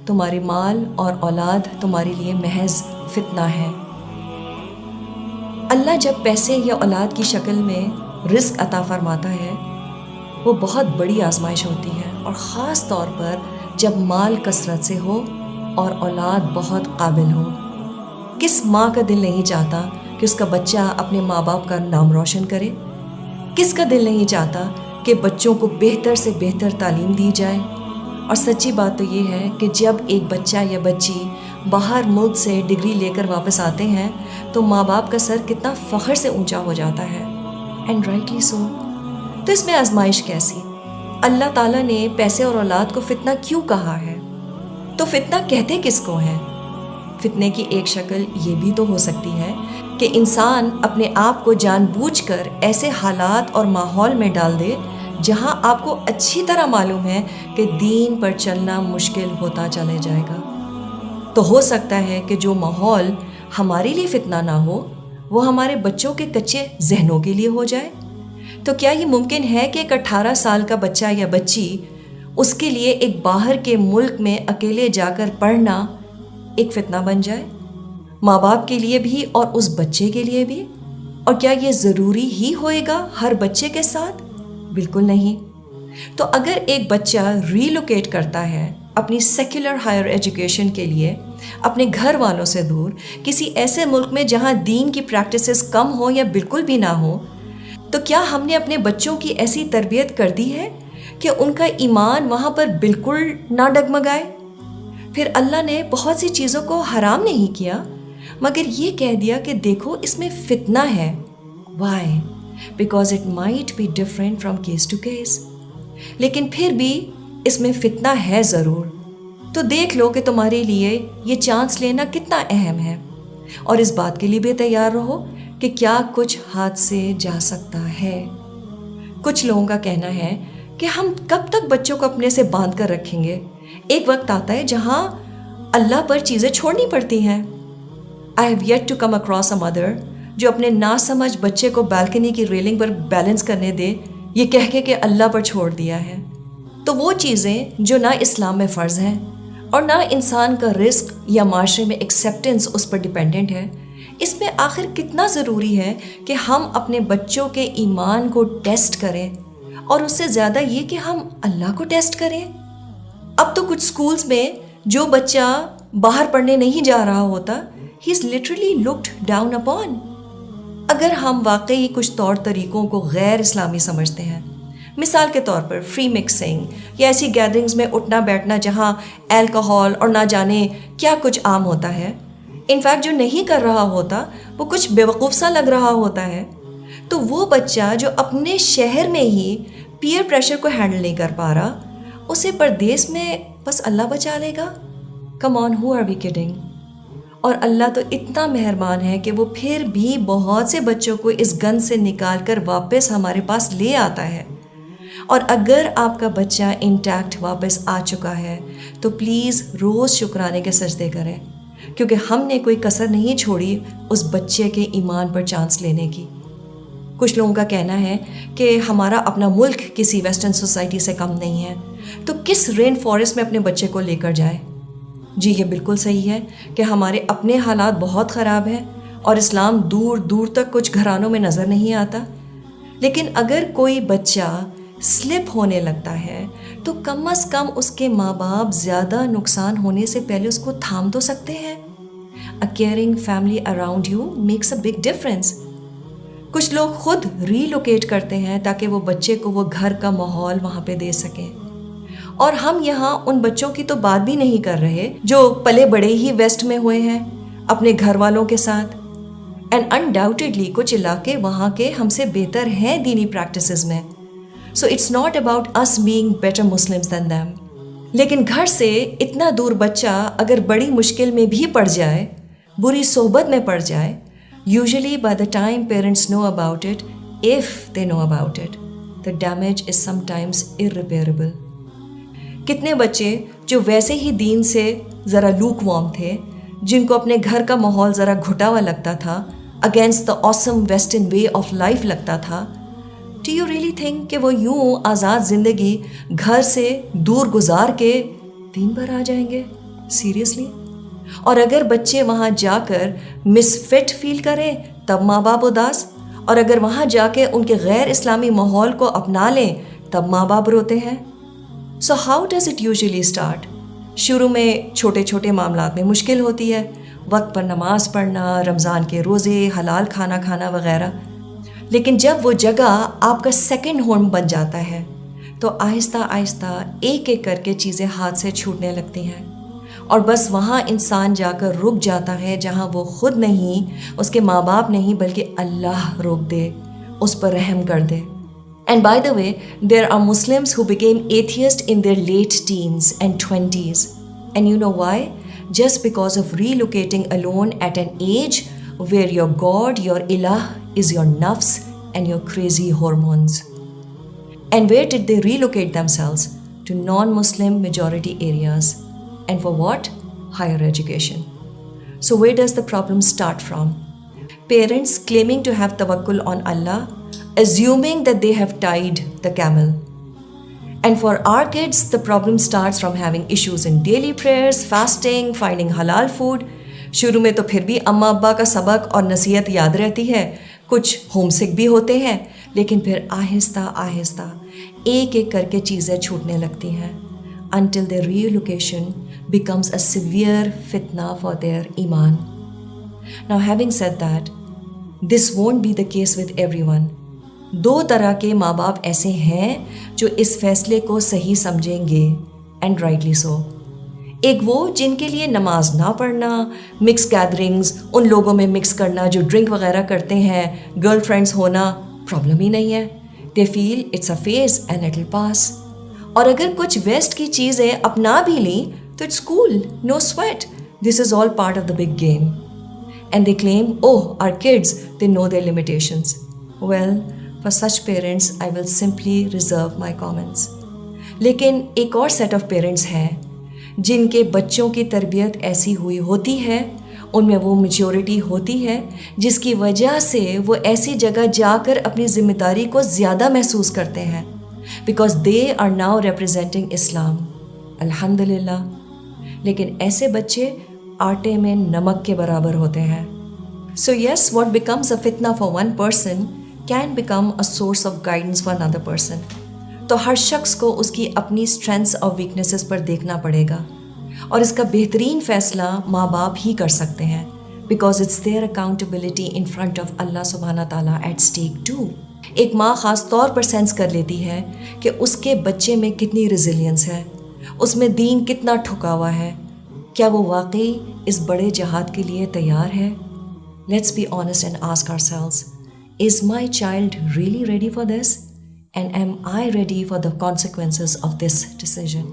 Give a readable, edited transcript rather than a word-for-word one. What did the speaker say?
تمہارے مال اور اولاد تمہارے لیے محض فتنہ ہے۔ اللہ جب پیسے یا اولاد کی شکل میں رزق عطا فرماتا ہے وہ بہت بڑی آزمائش ہوتی ہے، اور خاص طور پر جب مال کثرت سے ہو اور اولاد بہت قابل ہو۔ کس ماں کا دل نہیں چاہتا کہ اس کا بچہ اپنے ماں باپ کا نام روشن کرے؟ کس کا دل نہیں چاہتا کہ بچوں کو بہتر سے بہتر تعلیم دی جائے؟ اور سچی بات تو یہ ہے کہ جب ایک بچہ یا بچی باہر ملک سے ڈگری لے کر واپس آتے ہیں تو ماں باپ کا سر کتنا فخر سے اونچا ہو جاتا ہے، اینڈ رائٹلی سو۔ تو اس میں آزمائش کیسی؟ اللہ تعالیٰ نے پیسے اور اولاد کو فتنہ کیوں کہا ہے؟ تو فتنہ کہتے کس کو ہیں؟ فتنے کی ایک شکل یہ بھی تو ہو سکتی ہے کہ انسان اپنے آپ کو جان بوجھ کر ایسے حالات اور ماحول میں ڈال دے جہاں آپ کو اچھی طرح معلوم ہے کہ دین پر چلنا مشکل ہوتا چلے جائے گا۔ تو ہو سکتا ہے کہ جو ماحول ہمارے لیے فتنہ نہ ہو وہ ہمارے بچوں کے کچے ذہنوں کے لیے ہو جائے۔ تو کیا یہ ممکن ہے کہ ایک 18 سال کا بچہ یا بچی اس کے لیے ایک باہر کے ملک میں اکیلے جا کر پڑھنا ایک فتنہ بن جائے، ماں باپ کے لیے بھی اور اس بچے کے لیے بھی؟ اور کیا یہ ضروری ہی ہوئے گا ہر بچے کے ساتھ؟ بالکل نہیں۔ تو اگر ایک بچہ ریلوکیٹ کرتا ہے اپنی سیکولر ہائر ایجوکیشن کے لیے اپنے گھر والوں سے دور کسی ایسے ملک میں جہاں دین کی پریکٹسز کم ہو یا بالکل بھی نہ ہو، تو کیا ہم نے اپنے بچوں کی ایسی تربیت کر دی ہے کہ ان کا ایمان وہاں پر بالکل نہ ڈگمگائے؟ پھر اللہ نے بہت سی چیزوں کو حرام نہیں کیا مگر یہ کہہ دیا کہ دیکھو اس میں فتنہ ہے۔ Why? Because it might be different from case to case. لیکن پھر بھی اس میں فتنہ ہے ضرور۔ تو دیکھ لو کہ تمہارے لیے یہ چانس لینا کتنا اہم ہے، اور اس بات کے لیے بھی تیار رہو کہ کیا کچھ ہاتھ سے جا سکتا ہے۔ کچھ لوگوں کا کہنا ہے کہ ہم کب تک بچوں کو اپنے سے باندھ کر رکھیں گے؟ ایک وقت آتا ہے جہاں اللہ پر چیزیں چھوڑنی پڑتی ہیں۔ I have yet to come across a mother جو اپنے ناسمجھ بچے کو بالکنی کی ریلنگ پر بیلنس کرنے دے یہ کہہ کے کہ اللہ پر چھوڑ دیا ہے۔ تو وہ چیزیں جو نہ اسلام میں فرض ہیں اور نہ انسان کا رزق یا معاشرے میں ایکسیپٹنس اس پر ڈیپینڈنٹ ہے، اس میں آخر کتنا ضروری ہے کہ ہم اپنے بچوں کے ایمان کو ٹیسٹ کریں، اور اس سے زیادہ یہ کہ ہم اللہ کو ٹیسٹ کریں۔ اب تو کچھ سکولز میں جو بچہ باہر پڑھنے نہیں جا رہا ہوتا he is literally looked down upon۔ اگر ہم واقعی کچھ طور طریقوں کو غیر اسلامی سمجھتے ہیں، مثال کے طور پر فری مکسنگ یا ایسی گیدرنگز میں اٹھنا بیٹھنا جہاں الکوہول اور نہ جانے کیا کچھ عام ہوتا ہے، انفیکٹ جو نہیں کر رہا ہوتا وہ کچھ بیوقوف سا لگ رہا ہوتا ہے، تو وہ بچہ جو اپنے شہر میں ہی پیئر پریشر کو ہینڈل نہیں کر پا رہا اسے پردیس میں بس اللہ بچا لے گا؟ کم آن، ہو آر وی کڈنگ؟ اور اللہ تو اتنا مہربان ہے کہ وہ پھر بھی بہت سے بچوں کو اس گند سے نکال کر واپس ہمارے پاس لے آتا ہے۔ اور اگر آپ کا بچہ انٹیکٹ واپس آ چکا ہے تو پلیز روز شکرانے کے سجدے کریں، کیونکہ ہم نے کوئی کسر نہیں چھوڑی اس بچے کے ایمان پر چانس لینے کی۔ کچھ لوگوں کا کہنا ہے کہ ہمارا اپنا ملک کسی ویسٹرن سوسائٹی سے کم نہیں ہے، تو کس رین فارسٹ میں اپنے بچے کو لے کر جائیں؟ جی یہ بالکل صحیح ہے کہ ہمارے اپنے حالات بہت خراب ہیں اور اسلام دور دور تک کچھ گھرانوں میں نظر نہیں آتا، لیکن اگر کوئی بچہ سلپ ہونے لگتا ہے تو کم از کم اس کے ماں باپ زیادہ نقصان ہونے سے پہلے اس کو تھام تو سکتے ہیں۔ A caring family around you makes a big difference۔ کچھ لوگ خود ریلوکیٹ کرتے ہیں تاکہ وہ بچے کو وہ گھر کا ماحول وہاں پہ دے سکیں، اور ہم یہاں ان بچوں کی تو بات بھی نہیں کر رہے جو پلے بڑے ہی ویسٹ میں ہوئے ہیں اپنے گھر والوں کے ساتھ، اینڈ انڈاؤٹیڈلی کچھ علاقے وہاں کے ہم سے بہتر ہیں دینی پریکٹسز میں۔ So it's not about us being better Muslims than them۔ لیکن گھر سے اتنا دور بچہ اگر بڑی مشکل میں بھی پڑ جائے، بری صحبت میں پڑ جائے، usually by the time parents know about it, if they know about it, the damage is sometimes irreparable۔ کتنے بچے جو ویسے ہی دین سے ذرا لوک وارم تھے، جن کو اپنے گھر کا ماحول ذرا گھٹا ہوا لگتا تھا، against the awesome western way of life لگتا تھا، ڈو یو ریئلی تھنک کہ وہ یوں آزاد زندگی گھر سے دور گزار کے دین پر آ جائیں گے؟ سیریسلی؟ اور اگر بچے وہاں جا کر مس فٹ فیل کریں تب ماں باپ اداس، اور اگر وہاں جا کے ان کے غیر اسلامی ماحول کو اپنا لیں تب ماں باپ روتے ہیں۔ So how does it usually start? شروع میں چھوٹے چھوٹے معاملات میں مشکل ہوتی ہے، وقت پر نماز پڑھنا، رمضان کے روزے، حلال کھانا کھانا وغیرہ، لیکن جب وہ جگہ آپ کا سیکنڈ ہوم بن جاتا ہے تو آہستہ آہستہ ایک ایک کر کے چیزیں ہاتھ سے چھوٹنے لگتی ہیں، اور بس وہاں انسان جا کر رک جاتا ہے جہاں وہ خود نہیں، اس کے ماں باپ نہیں، بلکہ اللہ روک دے، اس پر رحم کر دے۔ And by the way, there are Muslims who became atheist in their late teens and 20s. And you know why? Just because of relocating alone at an age where your God, your ilah, is your nafs and your crazy hormones. And where did they relocate themselves? To non-Muslim majority areas. And for what? Higher education. So where does the problem start from? Parents claiming to have tawakkul on Allah, assuming that they have tied the camel. And for our kids, the problem starts from having issues in daily prayers, fasting, finding halal food. شروع میں تو پھر بھی اماں ابا کا سبق اور نصیحت یاد رہتی ہے، کچھ ہوم سک بھی ہوتے ہیں، لیکن پھر آہستہ آہستہ ایک ایک کر کے چیزیں چھوٹنے لگتی ہیں until their relocation becomes a severe fitna for their iman. Now having said that, this won't be the case with everyone. دو طرح کے ماں باپ ایسے ہیں جو اس فیصلے کو صحیح سمجھیں گے، اینڈ رائٹلی سو۔ ایک وہ جن کے لیے نماز نہ پڑھنا، مکس گیدرنگز، ان لوگوں میں مکس کرنا جو ڈرنک وغیرہ کرتے ہیں، گرل فرینڈس ہونا پرابلم ہی نہیں ہے، they feel it's a phase and it will pass. اور اگر کچھ ویسٹ کی چیزیں اپنا بھی لیں تو it's cool, no sweat, this is all part of the big game, and they claim oh our kids they know their limitations. Well, for such parents, I will simply reserve my comments. لیکن ایک اور set of parents ہیں جن کے بچوں کی تربیت ایسی ہوئی ہوتی ہے، ان میں وہ میچورٹی ہوتی ہے جس کی وجہ سے وہ ایسی جگہ جا کر اپنی ذمہ داری کو زیادہ محسوس کرتے ہیں، because they are now representing Islam, الحمد للہ۔ لیکن ایسے بچے آٹے میں نمک کے برابر ہوتے ہیں۔ سو یس، واٹ بیکمز اے فتنہ for one person can become a source of guidance for another person. تو ہر شخص کو اس کی اپنی اسٹرینتھس اور ویکنیسز پر دیکھنا پڑے گا، اور اس کا بہترین فیصلہ ماں باپ ہی کر سکتے ہیں، because it's their accountability in front of اللہ سبحانہ تعالیٰ ایٹ اسٹیک ٹو۔ ایک ماں خاص طور پر سینس کر لیتی ہے کہ اس کے بچے میں کتنی ریزیلینس ہے، اس میں دین کتنا ٹھکا ہوا ہے، کیا وہ واقعی اس بڑے جہاد کے لیے تیار ہے؟ Let's be honest and ask ourselves, is my child really ready for this? And am I ready for the consequences of this decision?